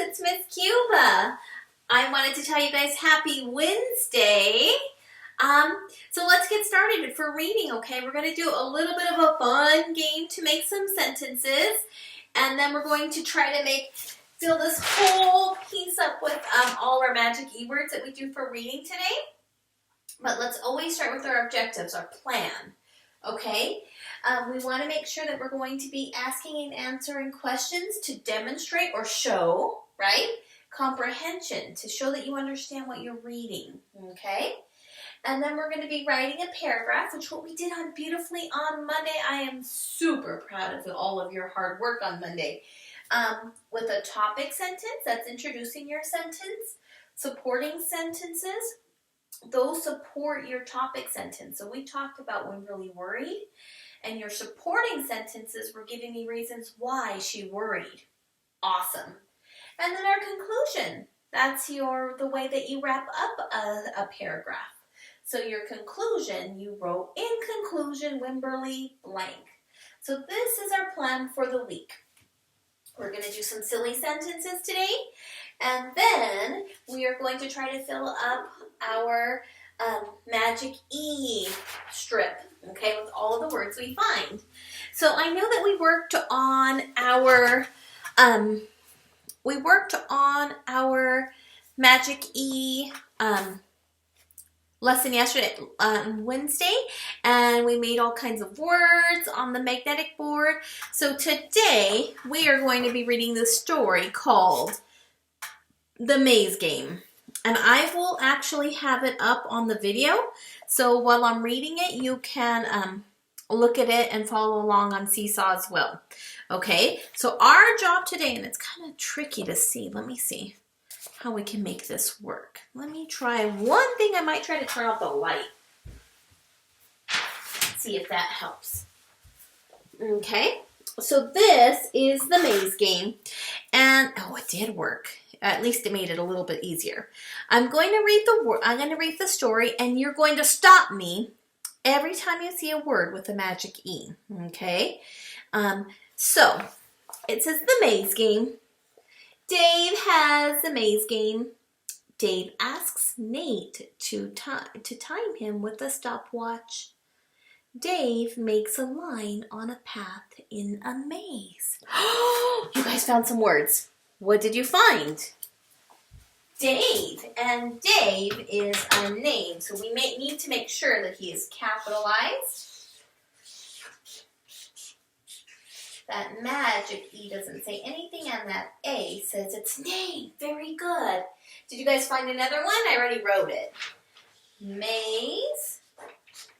it's Miss Cuba. I wanted to tell you guys happy Wednesday. So let's get started for reading, okay? We're going to do a little bit of a fun game to make some sentences, and then we're going to try to fill this whole piece up with all our magic E-words that we do for reading today. But let's always start with our objectives, our plan, okay? We want to make sure that we're going to be asking and answering questions to demonstrate or show, right? Comprehension, to show that you understand what you're reading, okay? And then we're going to be writing a paragraph, which what we did on beautifully on Monday. I am super proud of all of your hard work on Monday. With a topic sentence, that's introducing your sentence, supporting sentences, those support your topic sentence. So we talked about when really worried, and your supporting sentences were giving me reasons why she worried. Awesome. And then our conclusion, that's the way that you wrap up a paragraph. So your conclusion, you wrote, in conclusion, Wimberly blank. So this is our plan for the week. We're going to do some silly sentences today, and then we are going to try to fill up our magic E strip, okay, with all of the words we find. So I know that we worked on our magic E lesson yesterday on Wednesday, and we made all kinds of words on the magnetic board. So today we are going to be reading the story called The Maze Game, and I will actually have it up on the video, so while I'm reading it you can look at it and follow along on Seesaw as well. Okay, so our job today, and it's kind of tricky to see, let me see how we can make this work. Let me try one thing. I might try to turn off the light. See if that helps. Okay, so this is the maze game, and oh, it did work. At least it made it a little bit easier. I'm going to read the story, and you're going to stop me every time you see a word with a magic E. Okay, so it says the maze game. Dave has a maze game. Dave asks Nate to time him with a stopwatch. Dave makes a line on a path in a maze. You guys found some words. What did you find? Dave. And Dave is a name, so we may need to make sure that he is capitalized. That magic E doesn't say anything, and that A says its name. Very good. Did you guys find another one? I already wrote it. Maze.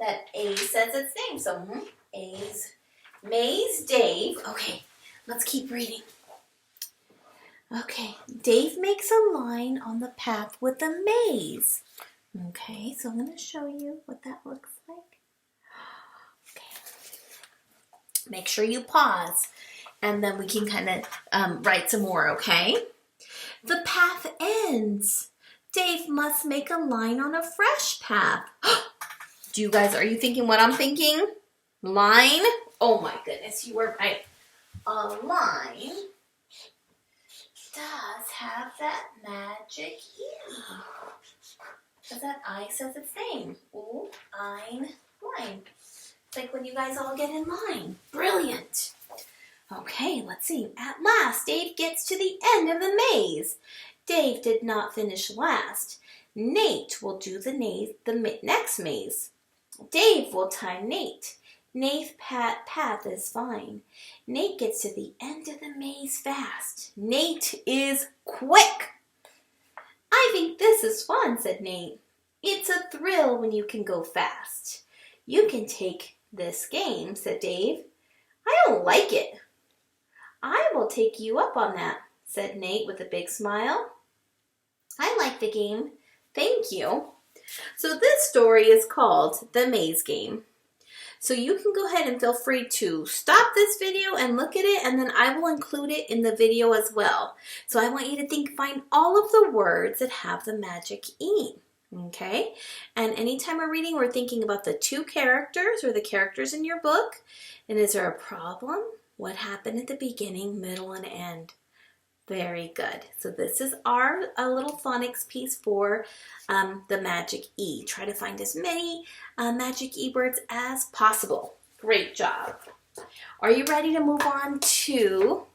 That A says its name. So A's. Maze, Dave. Okay, let's keep reading. Okay, Dave makes a line on the path with a maze. Okay, so I'm going to show you what that looks like. Make sure you pause, and then we can kind of write some more, okay? The path ends. Dave must make a line on a fresh path. Are you thinking what I'm thinking? Line? Oh my goodness, you were right. A line does have that magic E. Because that I says its name. Ooh, ein, line. Like when you guys all get in line. Brilliant. Okay, let's see. At last, Dave gets to the end of the maze. Dave did not finish last. Nate will do the next maze. Dave will time Nate. Nate's path is fine. Nate gets to the end of the maze fast. Nate is quick. I think this is fun, said Nate. It's a thrill when you can go fast. You can take this game, said Dave. I don't like it. I will take you up on that, said Nate with a big smile. I like the game. Thank you. So this story is called The Maze Game. So you can go ahead and feel free to stop this video and look at it, and then I will include it in the video as well. So I want you to find all of the words that have the magic E. Okay, and anytime we're reading, we're thinking about the two characters or the characters in your book. And is there a problem? What happened at the beginning, middle, and end? Very good. So this is our a little phonics piece for the magic E. Try to find as many magic E words as possible. Great job. Are you ready to move on to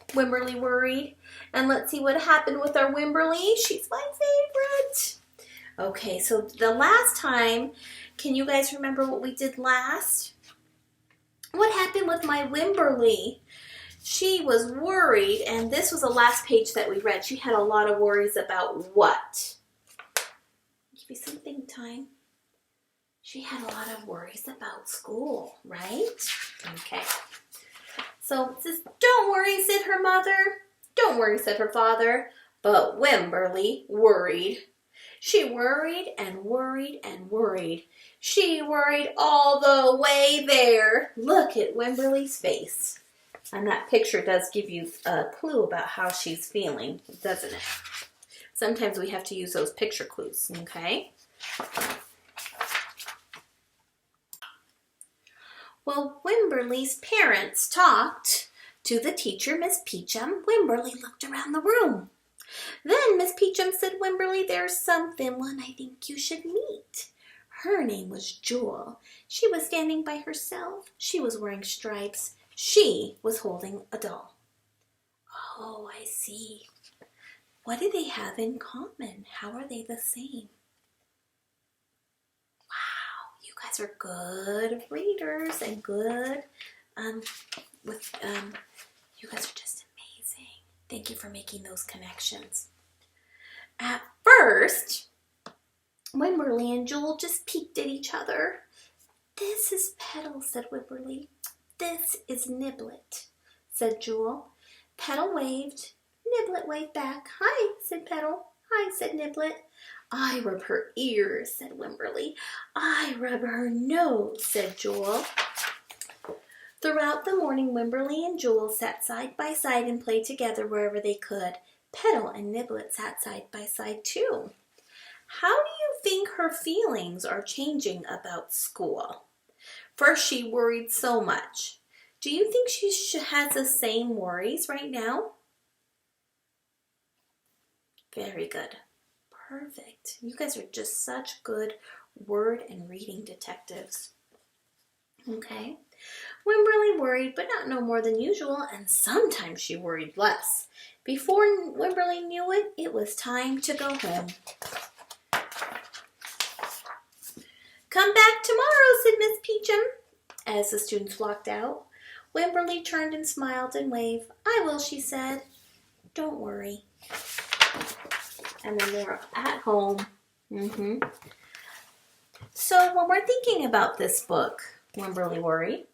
Wimberly Worried? And let's see what happened with our Wimberly. She's my favorite. Okay, so the last time, can you guys remember what we did last? What happened with my Wimberly? She was worried, and this was the last page that we read. She had a lot of worries about what? Give you some think time. She had a lot of worries about school, right? Okay. So it says, "Don't worry," said her mother. "Don't worry," said her father. But Wimberly worried. She worried and worried and worried. She worried all the way there. Look at Wimberly's face. And that picture does give you a clue about how she's feeling, doesn't it? Sometimes we have to use those picture clues, okay? Well, Wimberly's parents talked to the teacher, Miss Peachum. Wimberly looked around the room. Then Miss Peachum said, "Wimberly, there's someone I think you should meet." Her name was Jewel. She was standing by herself. She was wearing stripes. She was holding a doll. Oh, I see. What do they have in common? How are they the same? Wow, you guys are good readers and good you guys are just amazing. Thank you for making those connections. At first, Wimberly and Jewel just peeked at each other. "This is Petal," said Wimberly. "This is Niblet," said Jewel. Petal waved. Niblet waved back. "Hi," said Petal. "Hi," said Niblet. "I rub her ears," said Wimberly. "I rub her nose," said Jewel. Throughout the morning, Wimberly and Jewel sat side by side and played together wherever they could. Petal and Niblet sat side by side too. How do you think her feelings are changing about school? First, she worried so much. Do you think she has the same worries right now? Very good. Perfect. You guys are just such good word and reading detectives. Okay. Wimberly worried, but not no more than usual, and sometimes she worried less. Before Wimberly knew it, it was time to go home. "Come back tomorrow," said Miss Peachum. As the students walked out, Wimberly turned and smiled and waved. "I will," she said. "Don't worry." And then they were at home. So when we're thinking about this book, Wimberly Worried,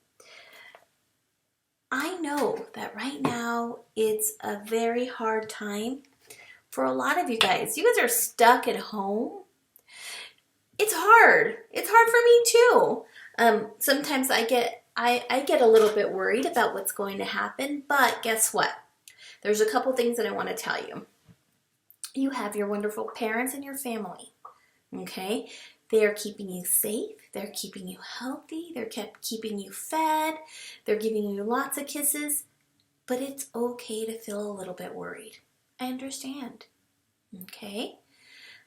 I know that right now it's a very hard time for a lot of you guys. You guys are stuck at home. It's hard. It's hard for me too. Sometimes I get a little bit worried about what's going to happen, but guess what? There's a couple things that I want to tell you. You have your wonderful parents and your family, okay? They are keeping you safe. They're keeping you healthy. They're keeping you fed. They're giving you lots of kisses, but it's okay to feel a little bit worried. I understand, okay?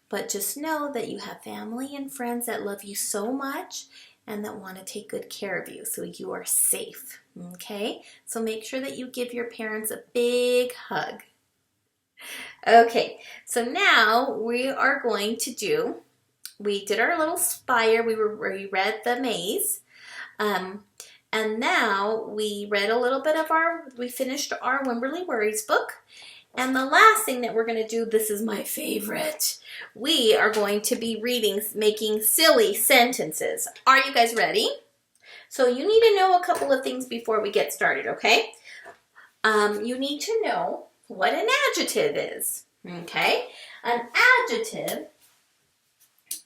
But just know that you have family and friends that love you so much and that want to take good care of you, so you are safe, okay? So make sure that you give your parents a big hug. Okay, so now we are going to we did our little spire, we read the maze, and now we read a little bit of we finished our Wimberly Worries book, and the last thing that we're going to do, this is my favorite, we are going to be making silly sentences. Are you guys ready? So you need to know a couple of things before we get started, okay? You need to know what an adjective is, okay? An adjective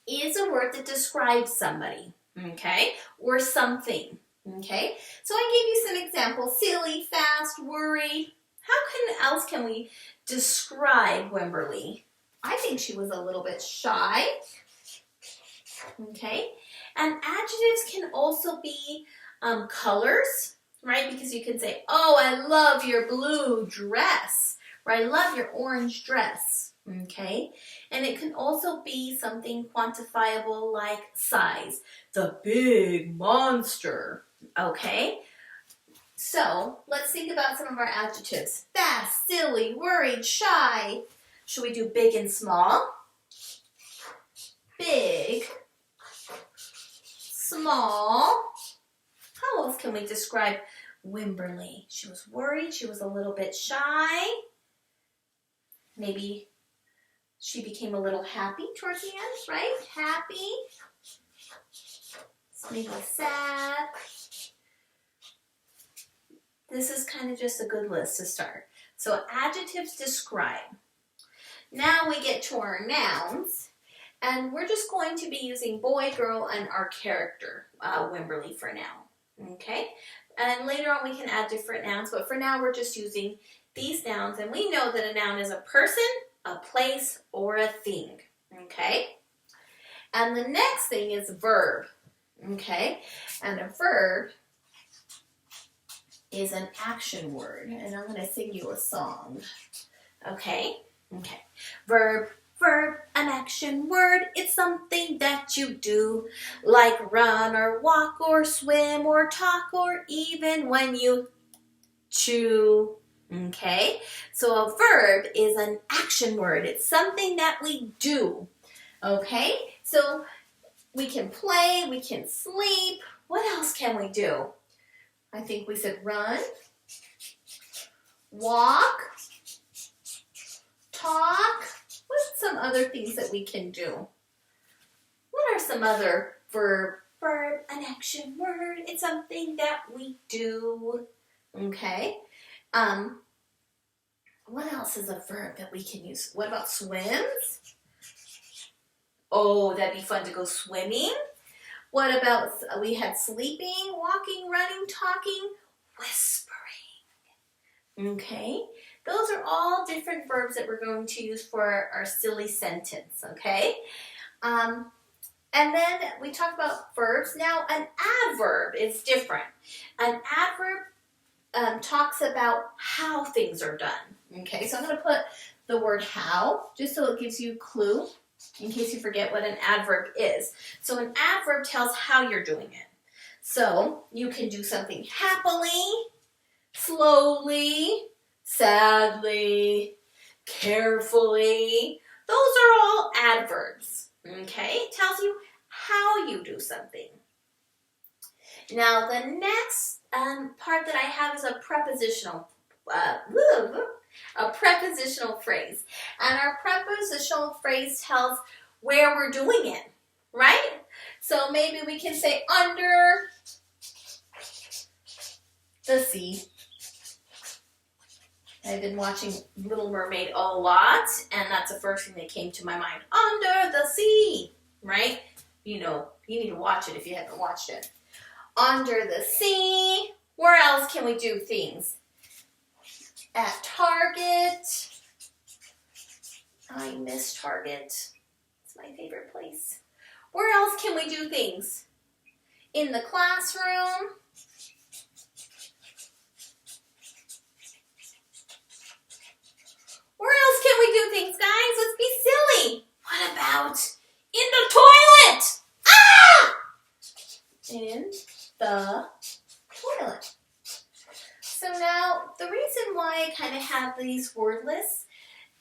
is a word that describes somebody, okay, or something, okay? So I gave you some examples: silly, fast, worried. How else can we describe Wimberly? I think she was a little bit shy, okay? And adjectives can also be colors, right? Because you can say, "Oh, I love your blue dress," or I love your orange dress, okay? And it can also be something quantifiable like size, the big monster, okay? So let's think about some of our adjectives. Fast, silly, worried, shy. Should we do big and small? Big, small. How else can we describe Wimberly? She was worried. She was a little bit shy. Maybe she became a little happy towards the end, right? Happy. Maybe sad. This is kind of just a good list to start. So adjectives describe. Now we get to our nouns. And we're just going to be using boy, girl, and our character, Wimberly, for now. Okay? And later on we can add different nouns, but for now we're just using these nouns. And we know that a noun is a person, a place, or a thing. Okay? And the next thing is verb. Okay? And a verb is an action word. And I'm going to sing you a song. Okay? Okay. Verb. Verb, an action word, it's something that you do, like run or walk or swim or talk or even when you chew, okay? So a verb is an action word. It's something that we do, okay? So we can play, we can sleep. What else can we do? I think we said run, walk, talk. What's some other things that we can do? What are some other verb, an action word? It's something that we do. Okay. What else is a verb that we can use? What about swims? Oh, that'd be fun to go swimming. What about, we had sleeping, walking, running, talking, whispering. Okay. Those are all different verbs that we're going to use for our silly sentence, okay? And then we talk about verbs. Now, an adverb is different. An adverb talks about how things are done, okay? So I'm going to put the word how, just so it gives you a clue, in case you forget what an adverb is. So an adverb tells how you're doing it. So you can do something happily, slowly, sadly, carefully. Those are all adverbs, okay? It tells you how you do something. Now, the next part that I have is a prepositional phrase. And our prepositional phrase tells where we're doing it, right? So maybe we can say under the sea. I've been watching Little Mermaid a lot, and that's the first thing that came to my mind. Under the sea, right? You know, you need to watch it if you haven't watched it. Under the sea. Where else can we do things? At Target. I miss Target. It's my favorite place. Where else can we do things? In the classroom. Where else can we do things, guys? Let's be silly. What about in the toilet? Ah! In the toilet. So now, the reason why I kind of have these word lists,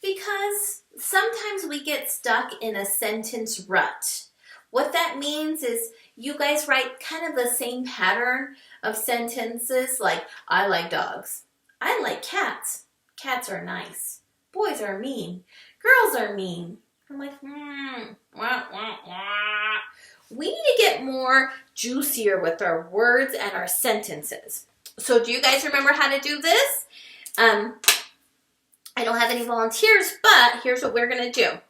because sometimes we get stuck in a sentence rut. What that means is you guys write kind of the same pattern of sentences, like, I like dogs. I like cats. Cats are nice. Boys are mean. Girls are mean. I'm like, wah, wah, wah. We need to get more juicier with our words and our sentences. So do you guys remember how to do this? I don't have any volunteers, but here's what we're going to do.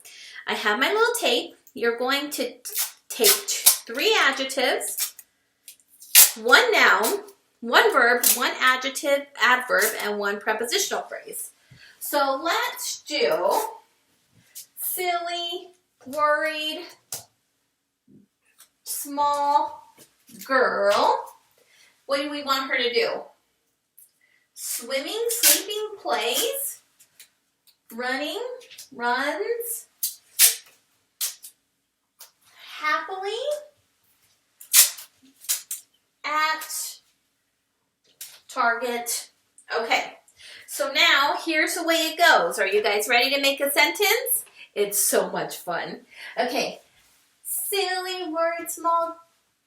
I have my little tape. You're going to take 3 adjectives, 1 noun, 1 verb, 1 adjective, adverb, and 1 prepositional phrase. So let's do silly, worried, small girl. What do we want her to do? Swimming, sleeping, plays, running, runs, happily, at Target. Okay, so now here's the way it goes. Are you guys ready to make a sentence? It's so much fun. Okay, silly word, small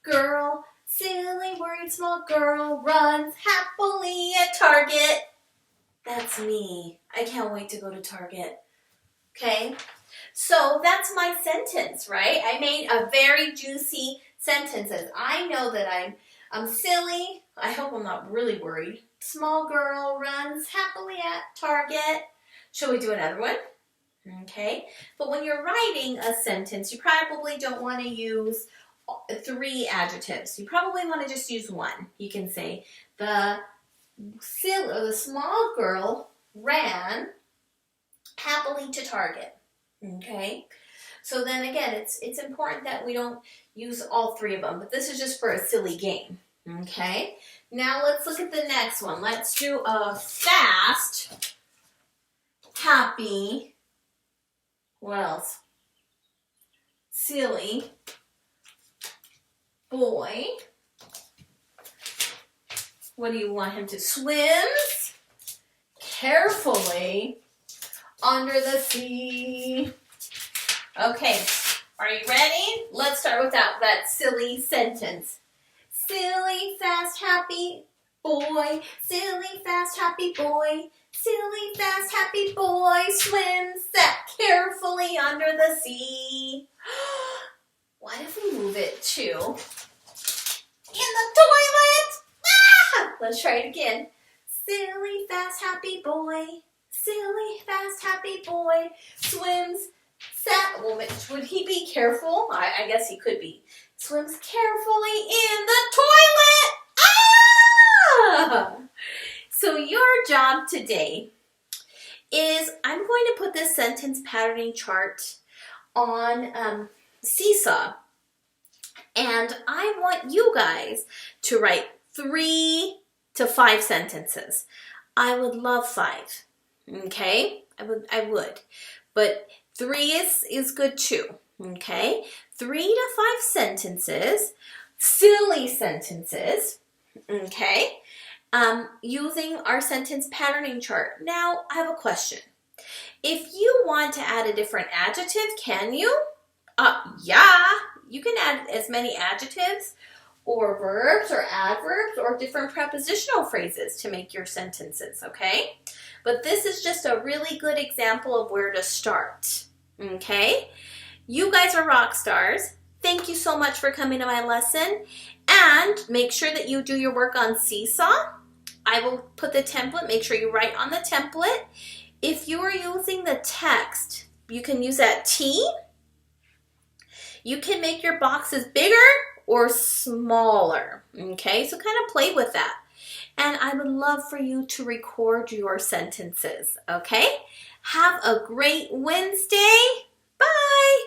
girl. Silly word, small girl runs happily at Target. That's me. I can't wait to go to Target. Okay, so that's my sentence, right? I made a very juicy sentences. I know that I'm silly. I hope I'm not really worried. Small girl runs happily at Target. Shall we do another one? Okay, but when you're writing a sentence, you probably don't want to use 3 adjectives. You probably want to just use 1. You can say the small girl ran happily to Target. Okay, so then again, it's important that we don't use all 3 of them, but this is just for a silly game. Okay, now let's look at the next one. Let's do a fast, happy, what else? Silly boy. What do you want him to swims carefully under the sea. Okay, are you ready? Let's start with that silly sentence. Silly, fast, happy boy. Silly, fast, happy boy. Silly, fast, happy boy swims carefully under the sea. What if we move it to in the toilet? Ah! Let's try it again. Silly, fast, happy boy. Silly, fast, happy boy swims well, would he be careful? I guess he could be. Swims carefully in the toilet. Ah! So your job today is I'm going to put this sentence patterning chart on Seesaw. And I want you guys to write 3 to 5 sentences. I would love 5. Okay? I would. But 3 is good too. Okay? 3 to 5 sentences, silly sentences. Okay? Using our sentence patterning chart. Now, I have a question. If you want to add a different adjective, can you? Yeah, you can add as many adjectives or verbs or adverbs or different prepositional phrases to make your sentences, okay? But this is just a really good example of where to start, okay? You guys are rock stars. Thank you so much for coming to my lesson. And make sure that you do your work on Seesaw. I will put the template. Make sure you write on the template. If you are using the text, you can use that T. You can make your boxes bigger or smaller, okay? So kind of play with that. And I would love for you to record your sentences, okay? Have a great Wednesday. Bye.